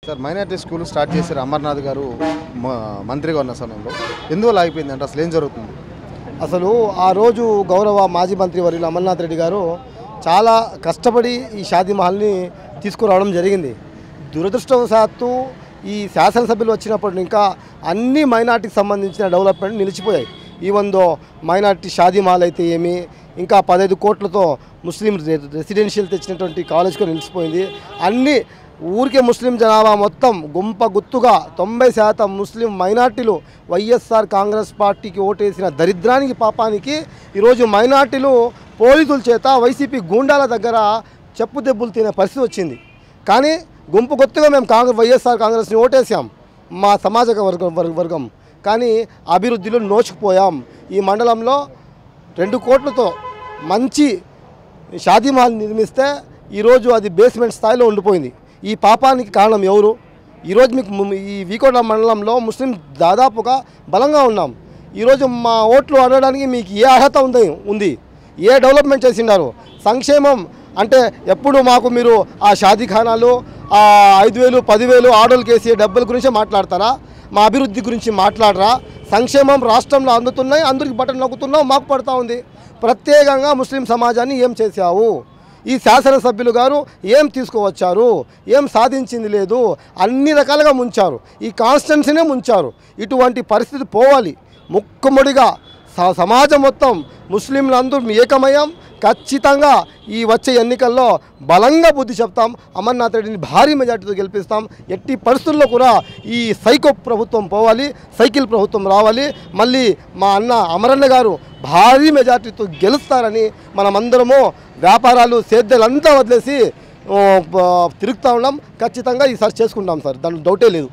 Sir minority school start చేశారు అమర్నాథ్ గారు మంత్రిగా ఉన్న సమయంలో ఎందువల్ల ఆగిపోయింది అంటే అసలు ఏం జరుగుతుంది? అసలు ఆ రోజు గౌరవ మాజీ మంత్రి వర్యులు అమర్నాథ్ రెడ్డి గారు చాలా కష్టపడి ఈ షాదీ మహల్ని తీసుకురావడం జరిగింది. దురదృష్టవశాత్తు ఈ శాసనసభ్యులు వచ్చినప్పుడు ఇంకా అన్ని మైనార్టీకి సంబంధించిన డెవలప్మెంట్ నిలిచిపోయాయి. ఈవెందో మైనార్టీ షాదీ మహల్ అయితే ఏమి, ఇంకా 15 కోట్లతో ముస్లిం రెసిడెన్షియల్ తెచ్చినటువంటి కాలేజ్ కూడా నిలిచిపోయింది. అన్ని ఊరికే ముస్లిం జనాభా మొత్తం గుంప గుత్తుగా 90% ముస్లిం మైనార్టీలు వైఎస్ఆర్ కాంగ్రెస్ పార్టీకి ఓటేసిన దరిద్రానికి పాపానికి ఈరోజు మైనార్టీలు పోలీసుల చేత వైసీపీ గూండాల దగ్గర చెప్పు దెబ్బలు తినే పరిస్థితి వచ్చింది. కానీ గుంపు గుత్తుగా మేము వైఎస్ఆర్ కాంగ్రెస్ని ఓటేసాం మా సమాజ వర్గం, కానీ అభివృద్ధిలో నోచుకుపోయాం. ఈ మండలంలో 2 కోట్లతో మంచి షాదీ మహల్ నిర్మిస్తే ఈరోజు అది బేస్మెంట్ స్థాయిలో ఉండిపోయింది. ఈ పాపానికి కారణం ఎవరు? ఈరోజు మీకు ఈ వీకోట మండలంలో ముస్లిం దాదాపుగా బలంగా ఉన్నాం. ఈరోజు మా ఓట్లు అడగడానికి మీకు ఏ అర్హత ఉంది? ఏ డెవలప్మెంట్ చేసిండారు? సంక్షేమం అంటే ఎప్పుడు మాకు మీరు ఆ షాదీఖానాలు, 5,000 10,000 ఆర్డర్లు కేసీ డబ్బుల గురించే మాట్లాడతారా? మా అభివృద్ధి గురించి మాట్లాడరా? సంక్షేమం రాష్ట్రంలో అందుతున్నాయి, అందరికి బటన్ నొక్కుతున్నావు, మాకు పడతా ఉంది. ప్రత్యేకంగా ముస్లిం సమాజాన్ని ఏం చేశావు? ఈ శాసనసభ్యులు గారు ఏం తీసుకువచ్చారు? ఏం సాధించింది లేదు, అన్ని రకాలుగా ముంచారు. ఈ కాన్స్టిట్యున్సీనే ముంచారు. ఇటువంటి పరిస్థితి పోవాలి. ముక్కుముడిగా సమాజం మొత్తం ముస్లింలందరూ ఏకమయం. ఖచ్చితంగా ఈ వచ్చే ఎన్నికల్లో బలంగా బుద్ధి చెప్తాం. అమర్నాథ్ రెడ్డిని భారీ మెజార్టీతో గెలిపిస్తాం. ఎట్టి పరిస్థితుల్లో కూడా ఈ సైకో ప్రభుత్వం పోవాలి, సైకిల్ ప్రభుత్వం రావాలి. మళ్ళీ మా అన్న అమరన్న గారు భారీ మెజార్టీతో గెలుస్తారని మనమందరము వ్యాపారాలు సేద్యాలంతా వదిలేసి తిరుగుతూ ఉన్నాం. ఖచ్చితంగా ఈసారి చేసుకుంటాం సార్, దాంట్లో డౌటే లేదు.